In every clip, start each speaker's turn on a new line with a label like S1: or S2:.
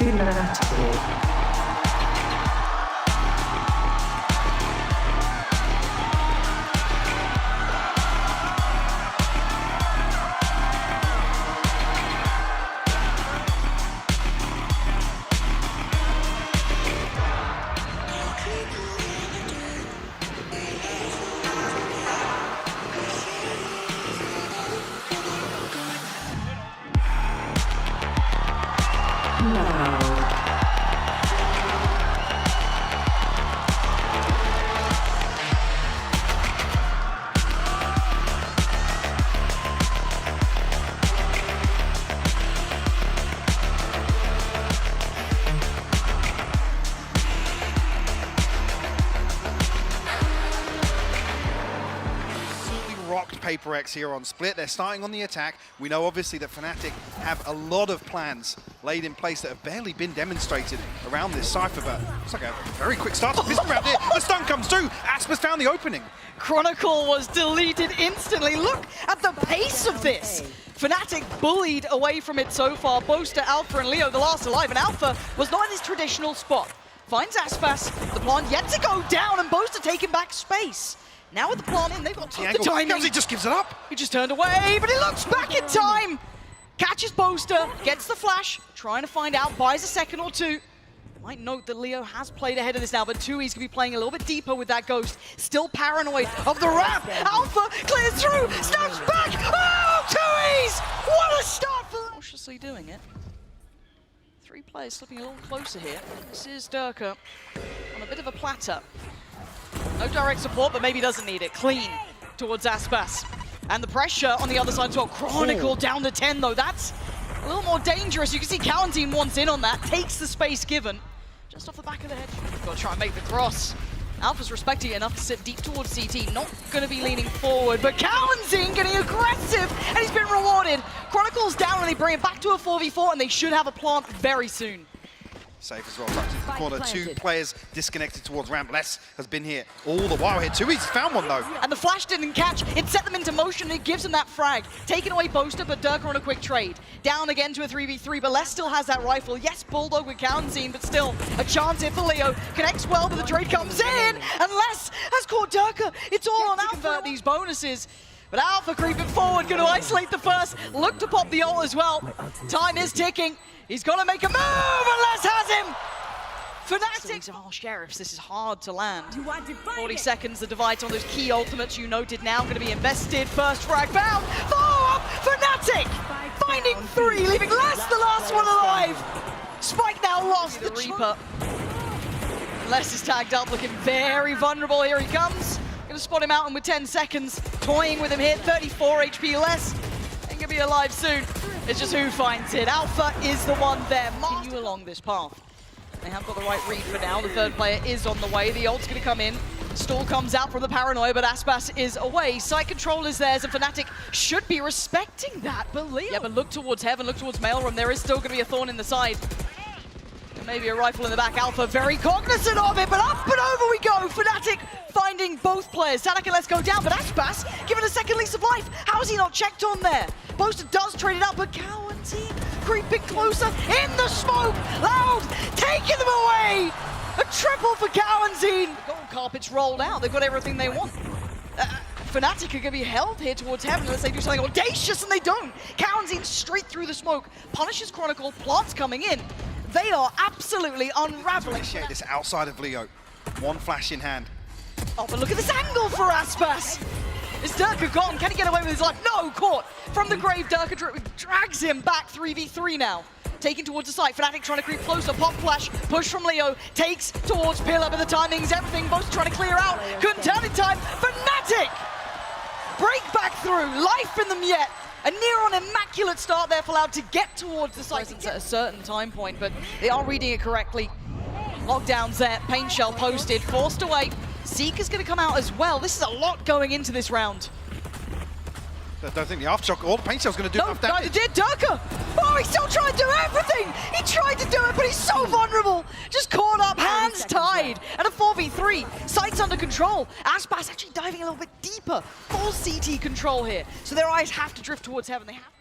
S1: FNATIC.
S2: Rocked Paper X here on Split. They're starting on the attack. We know obviously that FNATIC have a lot of plans laid in place that have barely been demonstrated around this Cypher, but it's like a very quick start to pistol round here. The stun comes through. Aspas found the opening.
S3: Chronicle was deleted instantly. Look at the pace of this. FNATIC bullied away from it so far. Boaster, Alpha, and Leo, the last alive, and Alpha was not in his traditional spot. Finds Aspas, the plant yet to go down, and Boaster taking back space. Now with the plant in, they've got the timing.
S2: He just gives it up.
S3: He just turned away, but he looks back in time. Catches Boaster, gets the flash, trying to find out, buys a second or two. Might note that Leo has played ahead of this now, but Tui's going to be playing a little bit deeper with that Ghost. Still paranoid of the ramp. Alpha clears through, snaps back. Oh, Tui's! What a start for cautiously doing it. 3 players slipping a little closer here. This is Durka on a bit of a platter. No direct support, but maybe doesn't need it. Clean towards Aspas. And the pressure on the other side as well. Chronicle down to 10, though. That's a little more dangerous. You can see Calentine wants in on that. Takes the space given. Just off the back of the head. Got to try and make the cross. Alpha's respecting it enough to sit deep towards CT. Not going to be leaning forward, but Calentine getting aggressive, and he's been rewarded. Chronicle's down, and they bring it back to a 4v4, and they should have a plant very soon.
S2: Safe as well, tucked into the corner. 2 players disconnected towards ramp. Les has been here all the while here. Tui's found one though.
S3: And the flash didn't catch. It set them into motion. It gives them that frag. Taking away Boaster, but Durka on a quick trade. Down again to a 3v3, but Les still has that rifle. Yes, Bulldog with Calentine, but still a chance here for Leo. Connects well, but the trade comes in, and Les has caught Durka. It's all on Alpha. Convert these bonuses. But Alpha creeping forward, going to isolate the first. Look to pop the ult as well. Time is ticking. He's going to make a move, and Les has him! FNATIC! Oh, Sheriffs, this is hard to land. 40 seconds, the divide on those key ultimates you noted now going to be invested. First frag bound, follow up, FNATIC! Finding 3, leaving Les the last one alive! Spike now lost the Reaper. Les is tagged up, looking very vulnerable. Here he comes. Going to spot him out, and with 10 seconds, toying with him here, 34 HP less. Ain't gonna be alive soon. It's just who finds it. Alpha is the one there. Continue along this path. They have got the right read for now. The third player is on the way. The ult's gonna come in. Stall comes out from the paranoia, but Aspas is away. Site control is theirs, and FNATIC should be respecting that. But Leo. Yeah, but look towards heaven, look towards Maelstrom. There is still gonna be a thorn in the side. And maybe a rifle in the back. Alpha very cognizant of it, but up and over we go. FNATIC finding both players. Sadak and Let's go down, but Aspas given a second lease of life. How is he not checked on there? Boaster does trade it up, but Calentine creeping closer in the smoke. Loud taking them away. A triple for Calentine. Gold carpets rolled out. They've got everything they want. FNATIC are going to be held here towards heaven unless they do something audacious, and they don't. Calentine straight through the smoke. Punishes Chronicle. Plants coming in. They are absolutely unraveling.
S2: Appreciate this outside of Leo. 1 flash in hand.
S3: Oh, but look at this angle for Aspas. Is Durka gone? Can he get away with his life? No, caught from the grave. Durka drags him back 3v3 now. Taken towards the site. FNATIC trying to creep closer. Pop flash. Push from Leo. Takes towards Pillar, but the timing's everything. Both trying to clear out. Couldn't turn in time. FNATIC break back through. Life in them yet. A near-on immaculate start there for Loud to get towards the site at a certain time point, but they are reading it correctly. Lockdowns there. Pain shell posted. Forced away. Seeker's going to come out as well. This is a lot going into this round.
S2: I don't think the aftershock or the paint shell's going to do enough damage.
S3: No, it did. Durka! Oh, he still tried to do everything! He tried to do it, but he's so vulnerable! Just caught up, hands tied, and a 4v3. Sights under control. Aspas actually diving a little bit deeper. Full CT control here. So their eyes have to drift towards heaven. They have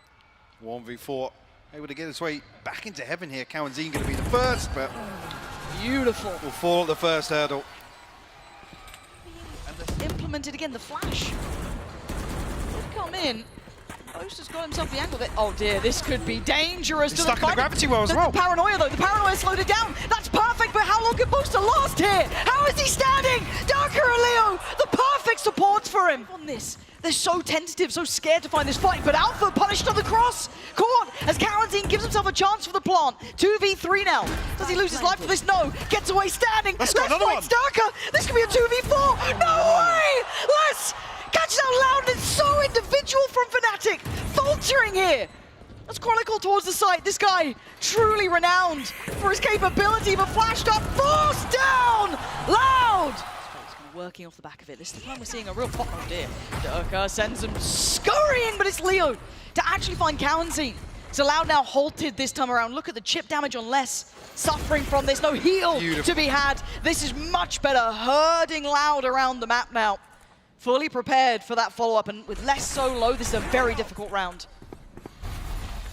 S2: 1v4. able to get his way back into heaven here. Cowanzine going to be the first, but
S3: Beautiful.
S2: will fall at the first hurdle.
S3: Implemented again, the flash. Could come in. Boaster's got himself the angle. Oh dear, this could be dangerous.
S2: He's stuck in the gravity well as well.
S3: The paranoia though, the paranoia slowed it down. That's perfect, but how long can Boaster last here? How is he standing? Darker and Leo, the perfect supports for him. On this, they're so tentative, so scared to find this fight, but Alpha punished on the cross. Caught as Cowanzine gives himself a chance for the plant. 2v3 now. Does he lose his life for this? No. Gets away standing.
S2: Let's go, another one.
S3: Darker. This could be a 2v4. No way! Les catches out loud, and it's so individual from FNATIC. Faltering here. That's Chronicle towards the site. This guy, truly renowned for his capability, but flashed up, forced down, loud. Working off the back of it. This is the time we're seeing a real pop. Oh dear. Durka sends him scurrying, but it's Leo to actually find Cowanzine. It's allowed now halted this time around. Look at the chip damage on Les. Suffering from this. No heal to be had. This is much better. Herding loud around the map now. Fully prepared for that follow-up, and with Les so low, this is a very difficult round.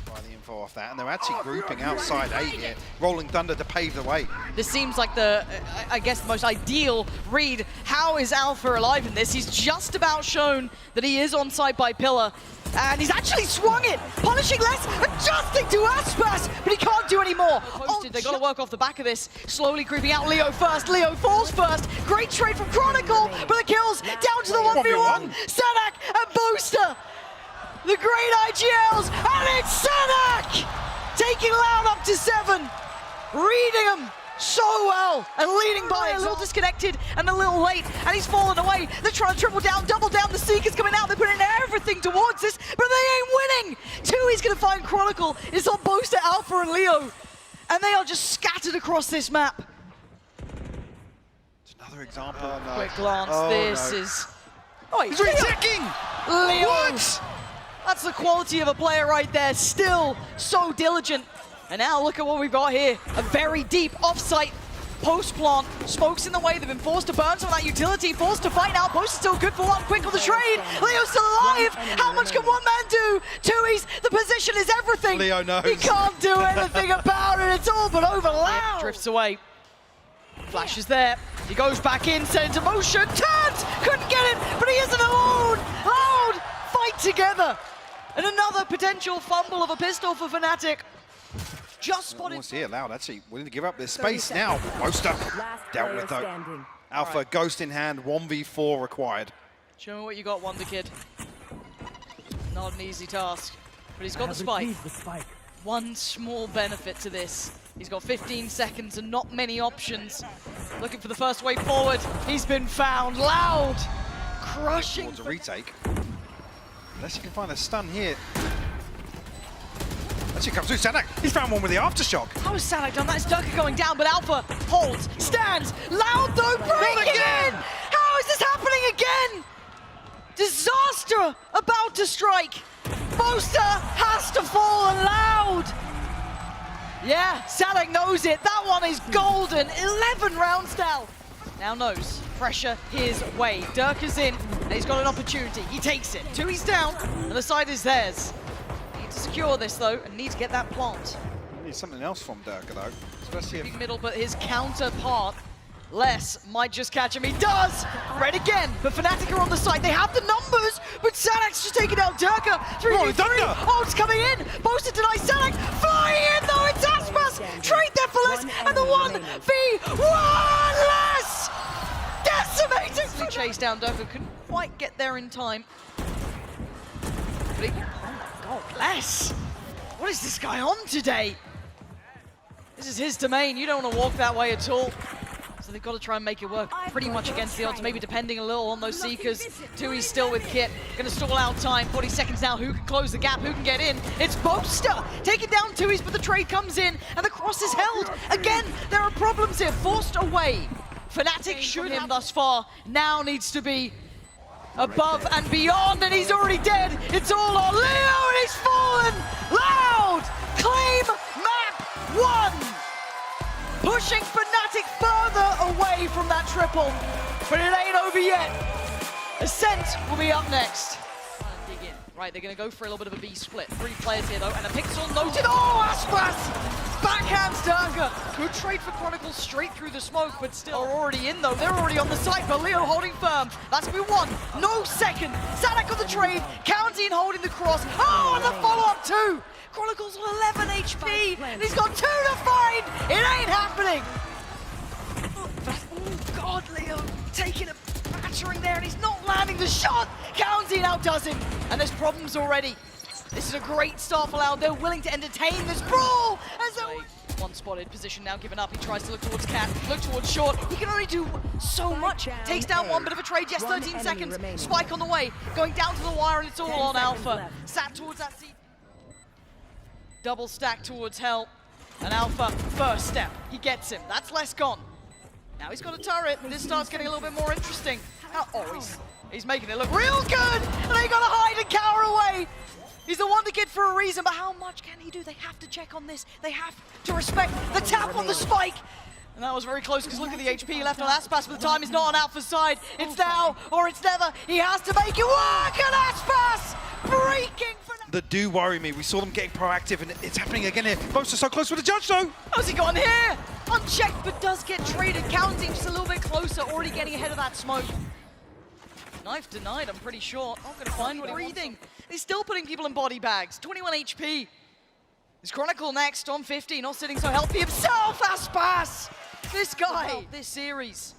S2: By the info off that, and they're actually grouping outside 8 here. Rolling Thunder to pave the way.
S3: This seems like the, I guess, the most ideal read. How is Alpha alive in this? He's just about shown that he is on site by Pillar. And he's actually swung it, punishing Les, adjusting to Aspas, but he can't do any more. They got to work off the back of this. Slowly creeping out Leo first. Leo falls first. Great trade from Chronicle, but the kills down to the 1v1. Sanak and Booster. The great IGLs, and it's Sanak! Taking Loud up to 7. Reading him so well, and leading by a little disconnected and a little late, and he's fallen away. They're trying to triple down, double down. The Seeker's coming out. They're putting everything towards this, but they ain't winning. He's going to find Chronicle. It's on Boaster, Alpha, and Leo, and they are just scattered across this map.
S2: It's another example.
S3: Quick glance. This is. Oh,
S2: he's retacking.
S3: Leo.
S2: What?
S3: That's the quality of a player right there. Still so diligent. And now look at what we've got here. A very deep offsite post plant. Smoke's in the way. They've been forced to burn some of that utility. Forced to fight now. Post is still good for one. Quick on the trade. Leo's still alive. How much can one man do? Tui's, the position is everything.
S2: Leo knows.
S3: He can't do anything about it. It's all but over. Loud drifts away. Flash is there. He goes back in, set into motion. Turns! Couldn't get it, but he isn't alone. Loud fight together. And another potential fumble of a pistol for FNATIC. Just spotted.
S2: Almost here, Loud actually willing to give up this space now. Boaster dealt with though. Alpha ghost in hand, 1v4 required.
S3: Show me what you got, Wonder Kid. Not an easy task, but he's got the spike. One small benefit to this. He's got 15 seconds and not many options. Looking for the first way forward. He's been found. Loud, crushing.
S2: Towards a retake. Unless you can find a stun here. Actually comes through Sanak. He's found one with the aftershock.
S3: How has Sanak done that? It's Durka going down, but Alpha holds, stands. Loud though, breaking in. How is this happening again? Disaster about to strike. Boaster has to fall, and Loud. Yeah, Sanak knows it. That one is golden. 11 rounds down. Now knows. Pressure his way. Durka's in, and he's got an opportunity. He takes it. Tui's down, and the side is theirs. Need to secure this, though, and need to get that plant.
S2: Need something else from Durka, though. Especially
S3: if middle, but his counterpart, Les, might just catch him. He does! Red again, but FNATIC are on the side. They have the numbers, but Sanak's just taking out Durka. 3v3. Oh, it's coming in. Boaster denies Sanak. Flying in, though. It's Aspas. Trade there for Les, and the 1v1 Les! Decimated! Chase down Durka. Couldn't quite get there in time. But he, oh my God, Les! What is this guy on today? This is his domain. You don't want to walk that way at all. So they've got to try and make it work pretty much against the odds, maybe depending a little on those Seekers. Tui's still with Kit, gonna stall out time, 40 seconds now, who can close the gap, who can get in? It's Boaster, taking down Tui's, but the trade comes in, and the cross is held. Again, there are problems here, forced away. FNATIC should him thus far, now needs to be above and beyond, and he's already dead. It's all on Leo, and he's fallen. Loud, claim map 1. Pushing FNATIC further away from that triple, but it ain't over yet. Ascent will be up next. Right, they're going to go for a little bit of a B split. 3 players here, though, and a pixel noted. Oh, Aspas! Backhands Durga. Good trade for Chronicles straight through the smoke, but still are already in, though. They're already on the site, but Leo holding firm. That's going to be 1, no second. Sadak on the trade. Counting holding the cross. Oh, and the follow-up, too. Chronicles on 11 HP. And he's got 2 to find. It ain't happening. Oh, God, Leo taking a battering there, and he's not landing the shot. Counting outdoes him, and there's problems already. This is a great start for Loud. They're willing to entertain this brawl. As one spotted position now given up. He tries to look towards Cat, look towards Short. He can only do so much. Takes down one bit of a trade. Yes, 13 seconds. Spike on the way. Going down to the wire, and it's all on Alpha. Sat towards that seat. Double stack towards Hell. And Alpha, first step. He gets him. That's less gone. Now he's got a turret. This starts getting a little bit more interesting. Oh, he's making it look real good. And they got to hide and cower away. He's the wonder kid for a reason, but how much can he do? They have to check on this. They have to respect the tap on the spike. And that was very close, because look at the HP left on Aspas, but the time is not on Alpha's side. It's now or it's never. He has to make it work, and Aspas breaking for...
S2: That do worry me. We saw them getting proactive, and it's happening again here. Both are so close with the judge, though.
S3: How's he gone here? Unchecked, but does get traded. Counting just a little bit closer, already getting ahead of that smoke. Knife denied, I'm pretty sure. Not going to find what he's breathing. He's still putting people in body bags. 21 HP. Is Chronicle next on 50, not sitting so healthy himself. Aspas! This guy, this series.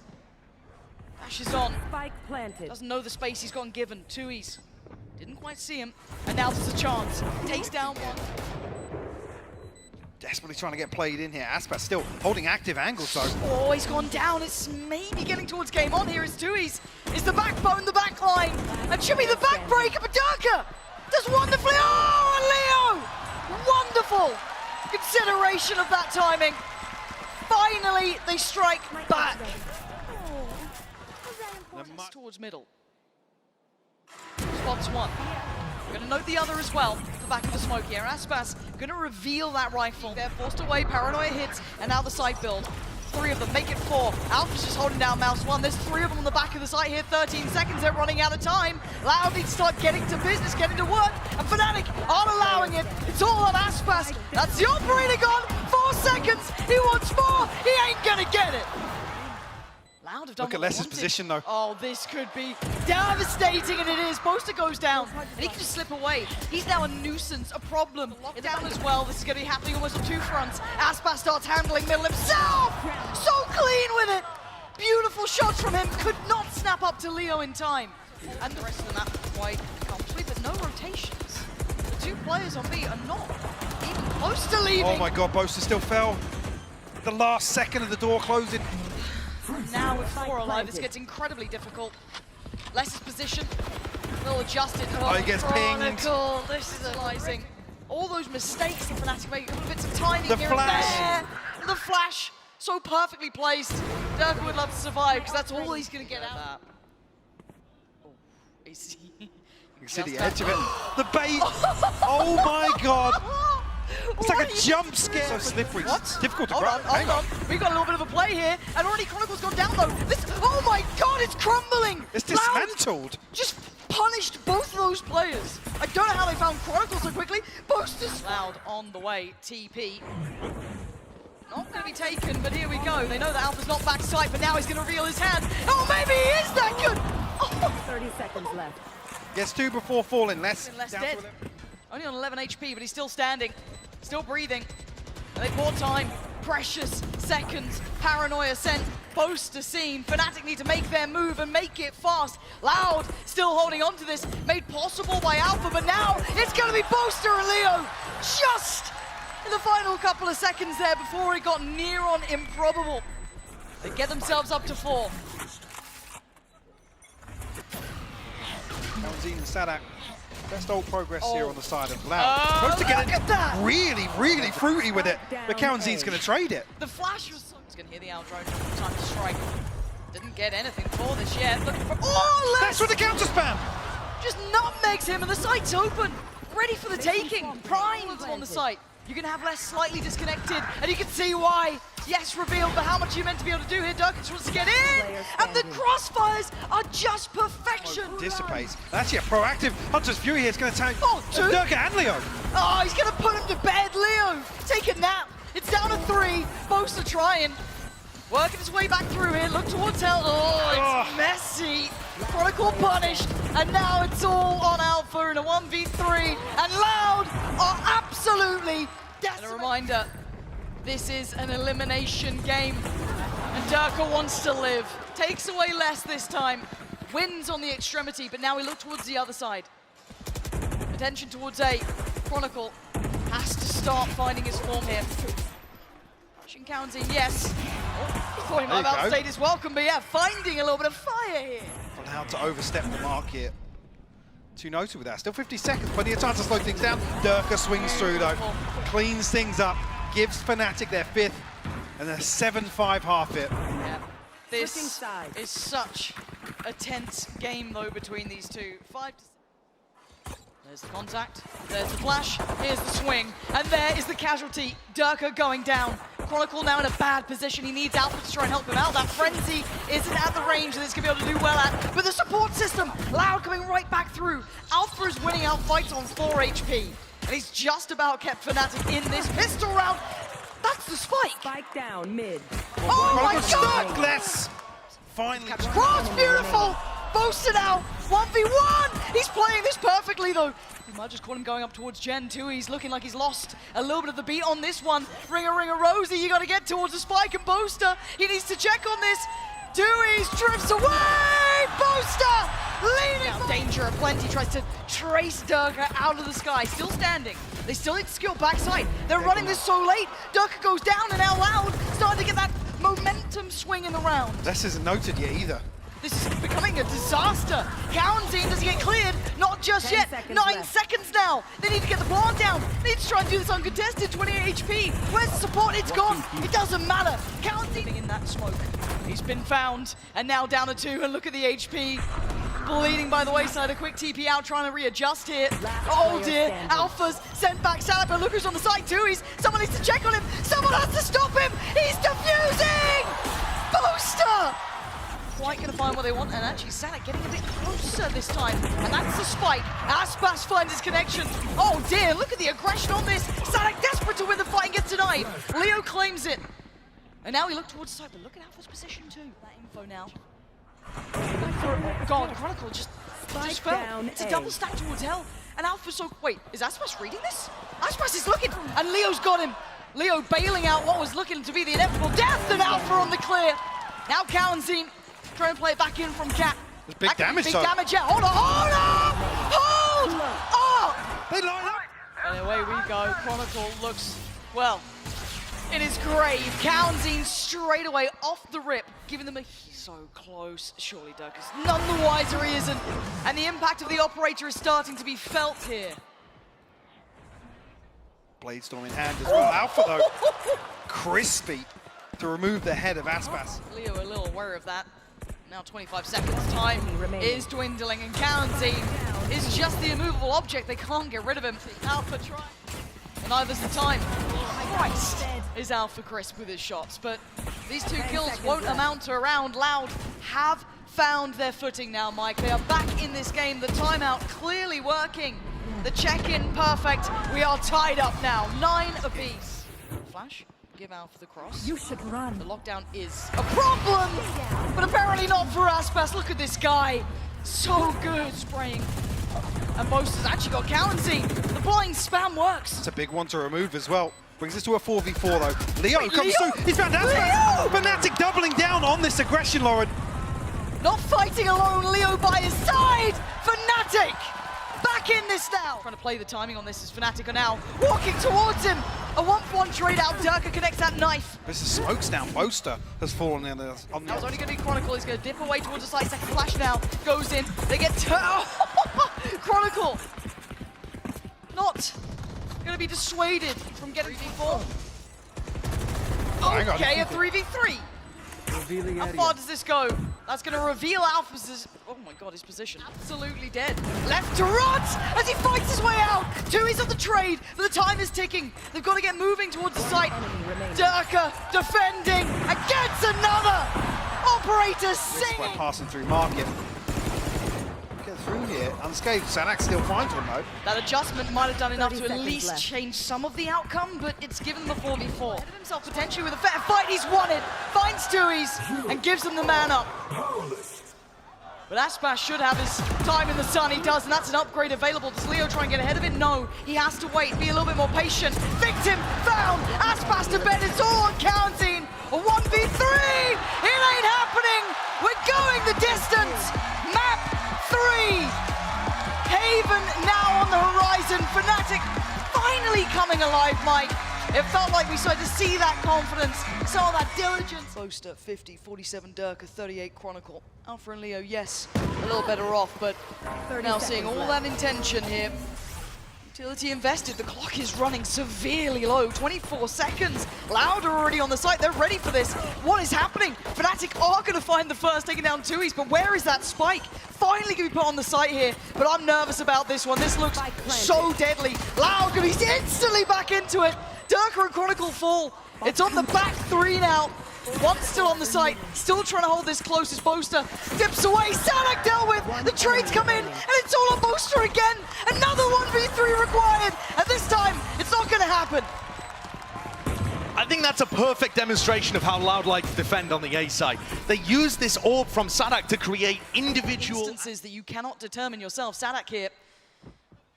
S3: Dashes on.
S1: Spike planted.
S3: Doesn't know the space he's gotten given. 2Es. Didn't quite see him. And now there's a chance. Takes down one.
S2: Desperately trying to get played in here. Aspas still holding active angles, though.
S3: Oh, he's gone down. It's maybe getting towards game on here. It's 2Es. It's the backbone, the backline. And should be the backbreaker, but Durga does wonderfully. Oh, and Leo! Wonderful consideration of that timing. Finally, they strike back. Towards middle. Spots one. We're going to note the other as well. The back of the smoke here. Aspas going to reveal that rifle. They're forced away. Paranoia hits. And now the site build. 3 of them. Make it 4. Alpha's just holding down Mouse 1. There's 3 of them on the back of the site here. 13 seconds. They're running out of time. Loud needs to start getting to business, getting to work. And FNATIC aren't allowing it. It's all on Aspas. That's the operator gone. 4 seconds. He wants more. He ain't going to get it. Loud have done
S2: Look at Les's position, though.
S3: Oh, this could be devastating, and it is. Boaster goes down, and he can just slip away. He's now a nuisance, a problem. Down as well. This is going to be happening almost on 2 fronts. Aspas starts handling middle himself. So clean with it. Beautiful shots from him. Could not snap up to Leo in time. And the rest of the map quite comfortably, but no rotations. The 2 players on B are not even close to leaving.
S2: Oh my God, Boaster still fell. The last second of the door closing.
S3: Now with 4 alive, this gets incredibly difficult. Les's position, will adjust it.
S2: Oh, he gets pinged.
S3: This is amazing. All those mistakes that FNATIC make, little bits of timing
S2: The
S3: here
S2: flash.
S3: and there. The flash, so perfectly placed. Durga would love to survive, because that's all he's going to get out of that. Oh,
S2: You can see the edge of it. The bait. Oh my God. It's like a jump scare. So slippery.
S3: What?
S2: Difficult to
S3: Hold
S2: grab.
S3: on, hold on. We've got a little bit of a play here, and already Chronicle's gone down though. This, oh my God, it's crumbling.
S2: It's dismantled.
S3: Just punished both of those players. I don't know how they found Chronicle so quickly. Boasters. Loud on the way. TP. Not going to be taken, but here we go. They know that Alpha's not back sight, but now he's going to reveal his hand. Oh, maybe he is that good. Oh.
S1: 30 seconds left.
S2: Gets 2 before falling. Les
S3: dead. Only on 11 HP, but he's still standing. Still breathing. And they bought time. Precious seconds. Paranoia sent. Boaster seen. FNATIC need to make their move and make it fast. Loud still holding on to this. Made possible by Alpha, but now it's going to be Boaster and Leo. Just in the final couple of seconds there before it got near on improbable. They get themselves up to 4.
S2: Zine and Sadak. Best old progress here on the side of Loud. Supposed to
S3: look
S2: get
S3: at that.
S2: really fruity with it. But Kaunzine's going to trade it.
S3: The flash was... He's going to hear the out drone. Time to strike. Didn't get anything for this yet. Looking for... Oh,
S2: That's with the counter spam.
S3: Just nutmegs him, and the site's open. Ready for the taking. Primed on the site. You can have Les slightly disconnected, and you can see why. Yes, revealed, but how much are you meant to be able to do here? Durka just wants to get in, and the crossfires are just perfection.
S2: Dissipates. Actually, a proactive Hunter's Fury here is going to tank
S3: two.
S2: Durka and Leo.
S3: Oh, he's going to put him to bed. Leo, take a nap. It's down to 3. Boaster trying. Working his way back through here. Look towards hell. Oh, it's messy. Chronicle punished, and now it's all on Alpha in a 1v3. And Loud are absolutely desperate. And a reminder, this is an elimination game, and Durka wants to live. Takes away less this time. Wins on the extremity, but now we look towards the other side. Attention towards A. Chronicle has to start finding his form here. Russian counting, yes. Oh, thought he might have outstayed his welcome, but yeah, finding a little bit of fire here.
S2: Allowed to overstep the mark here. Too noted with that. Still 50 seconds, plenty of time to slow things down. Durka swings through though, cleans things up, gives FNATIC their 5th, and a 7-5 half hit.
S3: Yeah. This is such a tense game though between these two. 5 to 6. There's the contact, there's the flash, here's the swing, and there is the casualty. Durka going down. Chronicle now in a bad position. He needs Alpha to try and help him out. That frenzy isn't at the range that it's going to be able to do well at. But the support system, Loud coming right back through. Alpha is winning out fights on 4 HP. And he's just about kept FNATIC in this pistol round. That's the spike.
S1: Spike down mid.
S3: Oh my God!
S2: Let's finally.
S3: Cross, beautiful! Boasted out, 1v1! He's playing this perfectly though. You might just call him going up towards Gen 2. He's looking like he's lost a little bit of the beat on this one. Ringer, Rosie, you gotta get towards the spike, and Boaster, he needs to check on this. Dewey's drifts away! Boaster leading! Now danger aplenty, tries to trace Durka out of the sky. Still standing. They still need to skill backside. They're running this so late. Durka goes down, and now Loud starting to get that momentum swing in the round.
S2: This isn't noted yet either.
S3: This is becoming a disaster. Counting, does he get cleared? Not just yet. 9 seconds now. They need to get the plant down. They need to try and do this uncontested. 28 HP. Where's the support? It's gone. It doesn't matter. Counting in that smoke. He's been found, and now down to 2. And look at the HP. Bleeding by the wayside. A quick TP out, trying to readjust here. Oh dear. Alpha's sent back. Salapa. Look who's on the side too. Someone needs to check on him. Someone has to stop him. He's defusing. Boaster. Quite going to find what they want, and actually Sanak getting a bit closer this time, and that's the spike. Aspas finds his connection. Oh dear, look at the aggression on this. Sanak desperate to win the fight and gets denied. Leo claims it. And now we look towards the side, but look at Alpha's position too. That info now. Oh God, Chronicle just fell. It's a double stack towards hell. And Alpha's so, wait, is Aspas reading this? Aspas is looking, and Leo's got him. Leo bailing out what was looking to be the inevitable death, and Alpha on the clear. Now Cowanzine trying to play it back in from Cat.
S2: There's big damage,
S3: Big damage, yeah. Hold on, hold on! Hold! Oh!
S2: They line up!
S3: And away we go. Chronicle looks, well, in his grave. Cowanzine straight away off the rip, giving them a so close. Surely Durka's none the wiser he isn't. And the impact of the operator is starting to be felt here.
S2: Bladestorm in hand as well. Alpha though, crispy to remove the head of Aspas.
S3: Leo a little aware of that. Now 25 seconds, time is dwindling, and Cowanzine is just the immovable object. They can't get rid of him. Alpha try. And neither's the time. Christ is Alpha crisp with his shots, but these 2 kills won't amount to a round. Loud have found their footing now, Mike. They are back in this game. The timeout clearly working. The check-in perfect. We are tied up now, 9 apiece. Flash. Give Alpha the cross.
S1: You should run.
S3: The lockdown is a problem, but apparently not for Aspas. Look at this guy. So good spraying. And Boaster's actually got Cowanzine. The blind spam works.
S2: It's a big one to remove as well. Brings us to a 4v4 though. Leo comes
S3: Leo?
S2: through. He's found Aspas. FNATIC doubling down on this aggression, Lauren.
S3: Not fighting alone, Leo by his side. FNATIC back in this now. Trying to play the timing on this as FNATIC are now walking towards him. A 1-for-1 trade out. Durka connects that knife.
S2: This is smokes now. Boaster has fallen on the
S3: That was
S2: other.
S3: only going to be Chronicle. He's going to dip away towards the side. Second flash now. Goes in. They get Chronicle. Not going to be dissuaded from getting 3v4.
S2: Hang on.
S3: Okay, a 3v3. How far does this go? That's going to reveal Alpha's... Oh my god, his position. Absolutely dead. Left to rot as he fights his way out. Tui's on the trade, but the time is ticking. They've got to get moving towards the site. Durka defending against another. Operator singing.
S2: Passing through market. Get through here. Unscathed. Sanak still finds one though.
S3: That adjustment might have done enough to at least change some of the outcome, but it's given them a 4v4. Ahead of himself potentially with a fair fight. He's won it. Finds Tui's and gives them the man up. But Aspas should have his time in the sun. He does, and that's an upgrade available. Does Leo try and get ahead of it? No. He has to wait, be a little bit more patient. Victim found. Aspas to bed. It's all on Counting. A 1v3. It ain't happening. We're going the distance. Map 3. Haven now on the horizon. FNATIC finally coming alive, Mike. It felt like we started to see that confidence, some of that diligence. Boaster, 50, 47 Durka, 38 Chronicle. Alpha and Leo, yes, a little better off, but now seeing all that intention here. Utility invested, the clock is running severely low, 24 seconds. Loud are already on the site, they're ready for this. What is happening? FNATIC are going to find the first, taking down Tui's, but where is that spike? Finally going to be put on the site here, but I'm nervous about this one. This looks so deadly. Loud going to be instantly back into it. Durka and Chronicle fall. It's on the back 3 now. One's still on the site, still trying to hold this close as Boaster dips away. Sanak dealt with, the trades come in, and it's all on Boaster again. Another 1v3 required, and this time, it's not going to happen.
S1: I think that's a perfect demonstration of how Loud like to defend on the A side. They use this orb from Sadak to create individual
S3: instances that you cannot determine yourself. Sadak here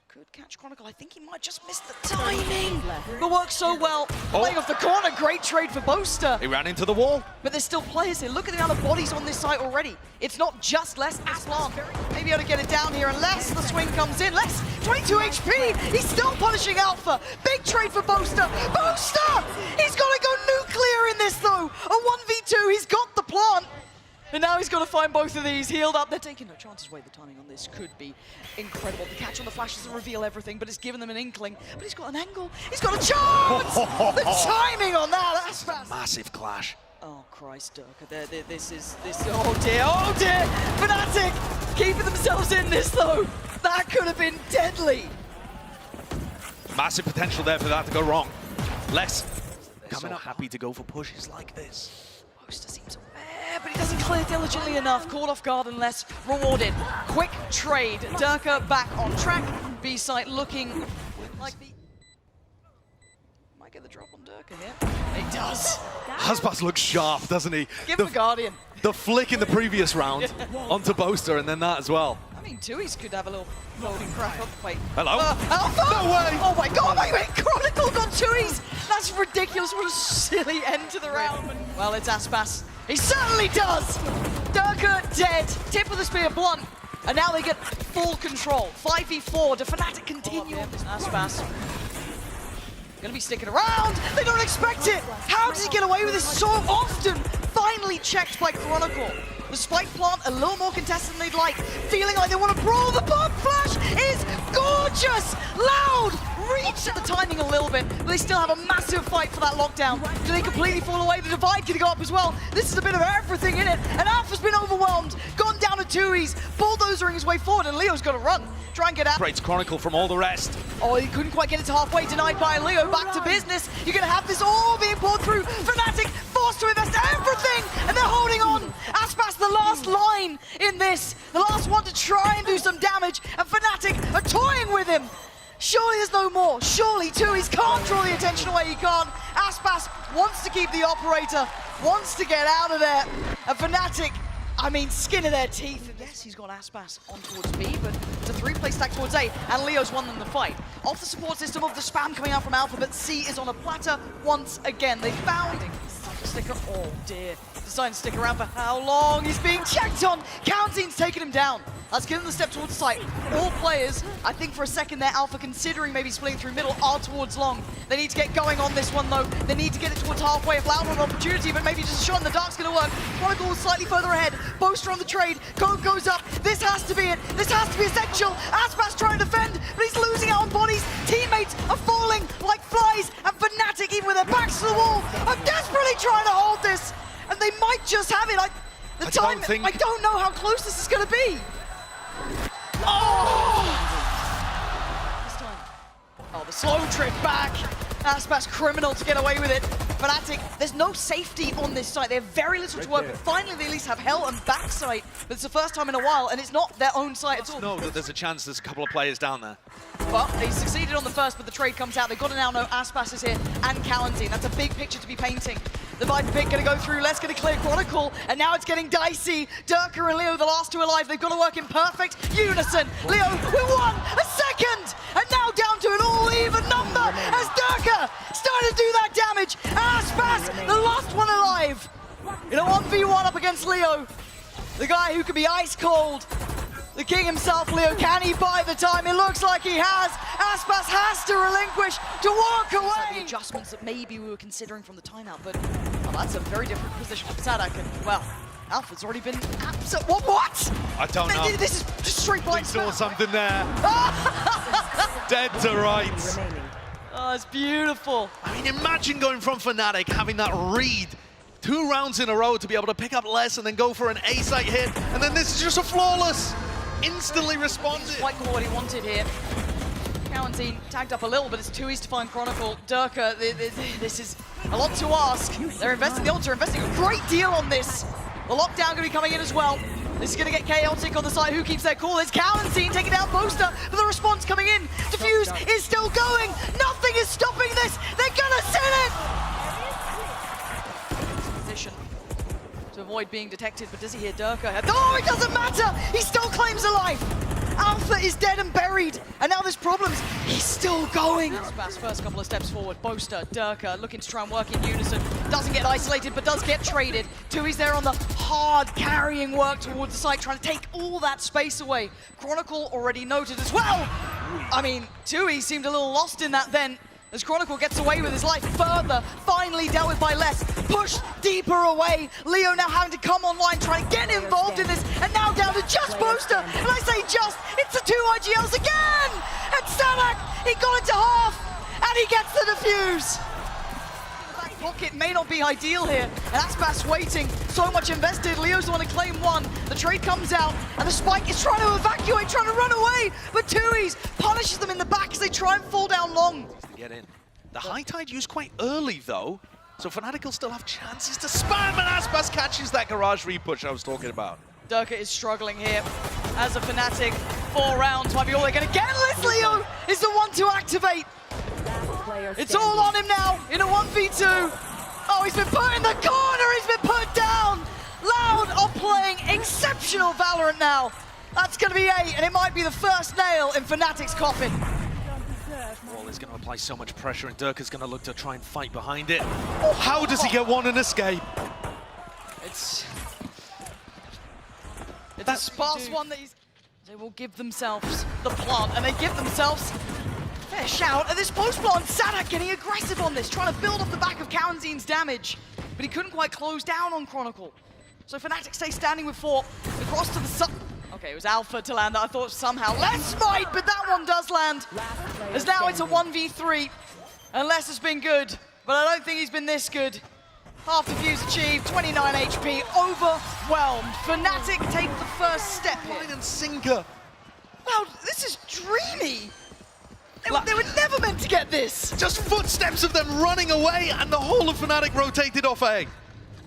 S3: could catch Chronicle. I think he might just miss the timing. It works so well. Playing off the corner, great trade for Boaster.
S1: He ran into the wall.
S3: But there's still players here. Look at the amount of bodies on this site already. It's not just Les Aslan. Maybe able to get it down here unless the swing comes in. Les, 22 HP. He's still punishing Alpha. Big trade for Boaster. Boaster! He's got to go nuclear in this though. A 1v2. He's got the plant. And now he's got to find both of these healed up. They're taking no chances. Wait, the timing on this could be incredible. The catch on the flash doesn't reveal everything, but it's given them an inkling. But he's got an angle. He's got a chance! The timing on that, that's fast.
S1: Massive clash.
S3: Oh, Christ, Durka. This is, oh dear. FNATIC keeping themselves in this, though. That could have been deadly.
S1: Massive potential there for that to go wrong. Les coming up happy to go for pushes like this.
S3: Boaster seems aware, but he doesn't clear diligently enough. Caught off guard and less rewarded. Quick trade. Durka back on track. B site looking like the... Might get the drop on Durka here. He does.
S1: Aspas looks sharp, doesn't he?
S3: Give him a Guardian.
S1: The flick in the previous round onto Boaster and then that as well.
S3: I mean, Tui's could have a little floating crack up. Wait.
S1: Hello?
S3: Alpha!
S1: No way!
S3: Oh my god, wait, Chronicle got Tui's! That's ridiculous, what a silly end to the round. Well, it's Aspas. He certainly does! Durka dead, tip of the spear blunt, and now they get full control. 5v4, do FNATIC continue? Aspas gonna be sticking around, they don't expect it! How does he get away with this so often? Finally checked by Chronicle. The spike plant a little more contested than they'd like. Feeling like they want to brawl. The bomb flash is gorgeous! Loud! Reach at the timing a little bit, but they still have a massive fight for that lockdown. Do they completely fall away? The divide could go up as well. This is a bit of everything in it, and Alpha's been overwhelmed. Gone down to Tui's, bulldozering his way forward, and Leo's got to run. Try and get out.
S1: Separates Chronicle from all the rest.
S3: Oh, he couldn't quite get it to halfway, denied by Leo. Back to business. You're going to have this all being poured through. FNATIC forced to invest everything, and they're holding on. Aspas, the last line in this. The last one to try and do some damage, and FNATIC are toying with him. Surely there's no more. Surely Tui's can't draw the attention away. He can't. Aspas wants to keep the operator, wants to get out of there. And FNATIC, I mean, skin of their teeth. Yes, he's got Aspas on towards B, but it's a 3-play stack towards A, and Leo's won them the fight. Off the support system of the spam coming out from Alpha, but C is on a platter once again. They found sticker. Oh dear. Deciding to stick around for how long? He's being checked on. Counting's taking him down. Let's give him the step towards the site. All players, I think for a second there, Alpha considering maybe splitting through middle, are towards long. They need to get going on this one though. They need to get it towards halfway. If Loud an opportunity, but maybe just a shot in the dark's gonna work. Chronicle is slightly further ahead. Boaster on the trade. Code goes up. This has to be it. This has to be essential. Aspas trying to defend, but he's losing out on bodies. Teammates are falling like flies, and FNATIC, even with their backs to the wall, are desperately trying to hold this. And they might just have it. I don't know how close this is going to be. Oh! This time. Oh, the slow trip back. Aspas criminal to get away with it. FNATIC, there's no safety on this site. They have very little to work with. Finally, they at least have hell and back sight, but it's the first time in a while, and it's not their own site at all.
S1: No, that there's a chance there's a couple of players down there.
S3: Well, they succeeded on the first, but the trade comes out. They've got to now know Aspas is here and Calentine. That's a big picture to be painting. The Viper pick going to go through. Let's get a clear Chronicle, and now it's getting dicey. Durka and Leo, the last two alive. They've got to work in perfect unison. Leo with 1 second, and now down to an all-even number as Durka starting to do that damage. Aspas, the last one alive. In a 1v1 up against Leo, the guy who can be ice cold. The king himself, Leo, can he buy the time? It looks like he has. Aspas has to relinquish to walk away. The adjustments that maybe we were considering from the timeout, but well, that's a very different position for Sadak. And well, Alpha's already been absolute. What?
S1: I don't know.
S3: This is just straight blind.
S1: We saw something there. Dead to rights.
S3: Oh, it's beautiful.
S1: I mean, imagine going from FNATIC, having that read 2 rounds in a row to be able to pick up less and then go for an A-site hit, and then this is just a flawless. Instantly responded.
S3: Quite caught what he wanted here. Calentine tagged up a little, but it's too easy to find Chronicle. Durka, this is a lot to ask. They're investing, the Ultra investing a great deal on this. The lockdown going to be coming in as well. This is going to get chaotic on the side. Who keeps their cool? It's Calentine taking down Boaster, but the response coming in. Diffuse is still going. Nothing is stopping this. They're going to send it. Position to avoid being detected, but does he hear Durka? Oh, it doesn't matter! He still claims a life! Alpha is dead and buried, and now there's problems. He's still going! Aspas first couple of steps forward. Boaster, Durka looking to try and work in unison. Doesn't get isolated, but does get traded. Tui's there on the hard carrying work towards the site, trying to take all that space away. Chronicle already noted as well! I mean, Tui seemed a little lost in that then. As Chronicle gets away with his life further, finally dealt with by less, pushed deeper away. Leo now having to come online, trying to get involved in this, and now down to just Boaster. And I say just, it's the 2 IGLs again! And Sadak, he got it to half, and he gets the defuse. The back pocket may not be ideal here, and Aspas waiting, so much invested. Leo's the one to claim 1. The trade comes out, and the Spike is trying to evacuate, trying to run away, but Tui's punishes them in the back as they try and fall down long.
S1: Get in. The high tide used quite early though, so FNATIC will still have chances to spam, and Aspas catches that garage repush I was talking about.
S3: Durka is struggling here as a FNATIC. 4 rounds might be all they're going to get unless Leo is the one to activate. It's all on him now in a 1v2. Oh, he's been put in the corner, he's been put down. Loud are playing exceptional Valorant now. That's going to be 8, and it might be the first nail in FNATIC's coffin.
S1: Wall is going to apply so much pressure, and Durka's going to look to try and fight behind it. Oh, how does he get 1 and escape?
S3: It's a sparse one that they will give themselves the plant, and they give themselves fair shout at this post plant. Sadak getting aggressive on this, trying to build off the back of Calentine's damage, but he couldn't quite close down on Chronicle. So FNATIC stay standing with 4, across to the sub. Okay, it was Alpha to land that. I thought somehow less smite, but that one does land. As now it's a 1v3, and Les has been good, but I don't think he's been this good. Half defuse achieved, 29 HP, overwhelmed. FNATIC take the first step here.
S1: Line and sinker.
S3: Wow, this is dreamy. They were never meant to get this.
S1: Just footsteps of them running away, and the whole of FNATIC rotated off A.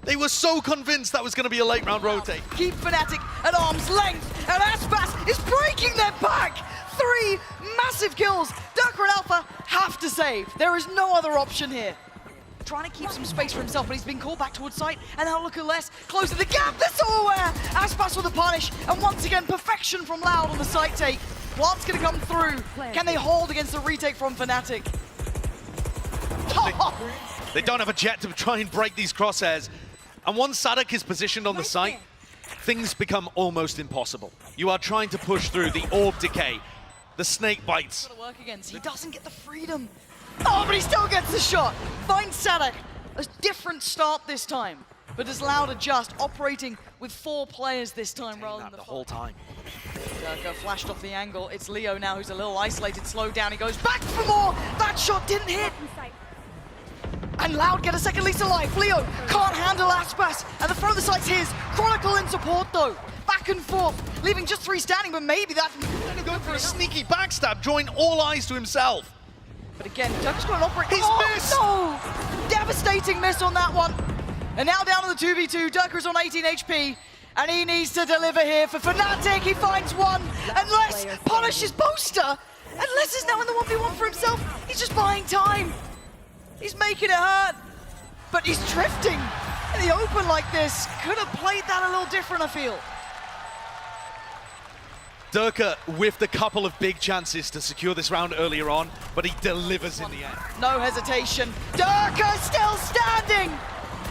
S1: They were so convinced that was going to be a late round rotate.
S3: Keep FNATIC at arm's length, and Aspas is breaking their back. 3 massive kills. Durka and Alpha have to save. There is no other option here. Trying to keep some space for himself, but he's been called back towards site, and now look at Les, closing the gap. They're so aware. Aspas with the punish, and once again, perfection from Loud on the site take. Plant's going to come through. Can they hold against the retake from FNATIC?
S1: They don't have a jet to try and break these crosshairs. And once Sadak is positioned on the site, things become almost impossible. You are trying to push through the orb decay, the snake bites.
S3: Work against. He doesn't get the freedom. Oh, but he still gets the shot. Finds Sadak. A different start this time. But does Loud adjust, operating with 4 players this time rather than
S1: the whole time.
S3: Durka flashed off the angle. It's Leo now who's a little isolated, slowed down. He goes back for more. That shot didn't hit. And and Loud get a second lease of life. Leo can't handle Aspas, and the front of the site's his. Chronicle in support though. Back and forth, leaving just 3 standing, but maybe that's gonna
S1: Going for a sneaky backstab, drawing all eyes to himself.
S3: But again, Ducker's got an operate.
S1: He's missed!
S3: No! Devastating miss on that one. And now down to the 2v2, Ducker's on 18 HP, and he needs to deliver here for FNATIC. He finds one, unless punishes Boaster. Unless is now in the 1v1 for himself. He's just buying time. He's making it hurt, but he's drifting in the open like this. Could have played that a little different, I feel.
S1: Durka whiffed a couple of big chances to secure this round earlier on, but he delivers in the end.
S3: No hesitation. Durka still standing.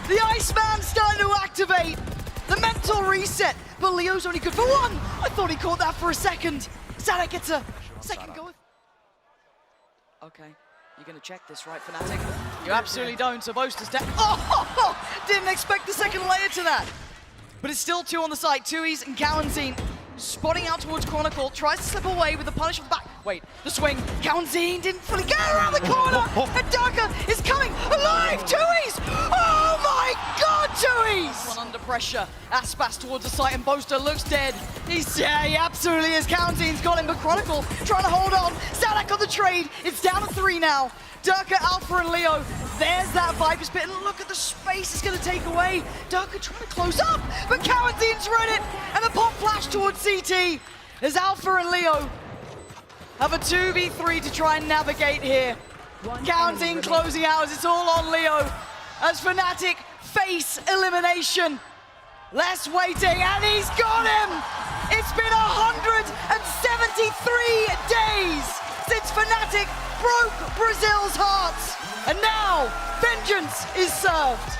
S3: The Iceman's starting to activate. The mental reset, but Leo's only good for 1. I thought he caught that for a second. Sada gets a second go. Okay, you're gonna check this, right, FNATIC? You absolutely don't, so Boaster's down. Oh, didn't expect the second layer to that. But it's still 2 on the side, 2Es and Cowanzine. Spotting out towards Chronicle, tries to slip away with the punish back. Wait, the swing. Cowanzine didn't fully get around the corner. And Durka is coming alive. 2Es! Oh my God, 2Es! One under pressure. Aspas towards the site, and Boaster looks dead. He absolutely is. Cowanzine's got him, but Chronicle trying to hold on. Sadak on the trade. It's down to 3 now. Durka, Alpha, and Leo. There's that Viper's Pit, and look at the space it's going to take away. Durka trying to close up, but Cowanzine's read it, and the pop flash towards CT. As Alpha and Leo have a 2v3 to try and navigate here. Cowanzine closing out as it's all on Leo. As FNATIC face elimination. Less waiting, and he's got him! It's been 173 days since FNATIC broke Brazil's hearts, and now vengeance is served.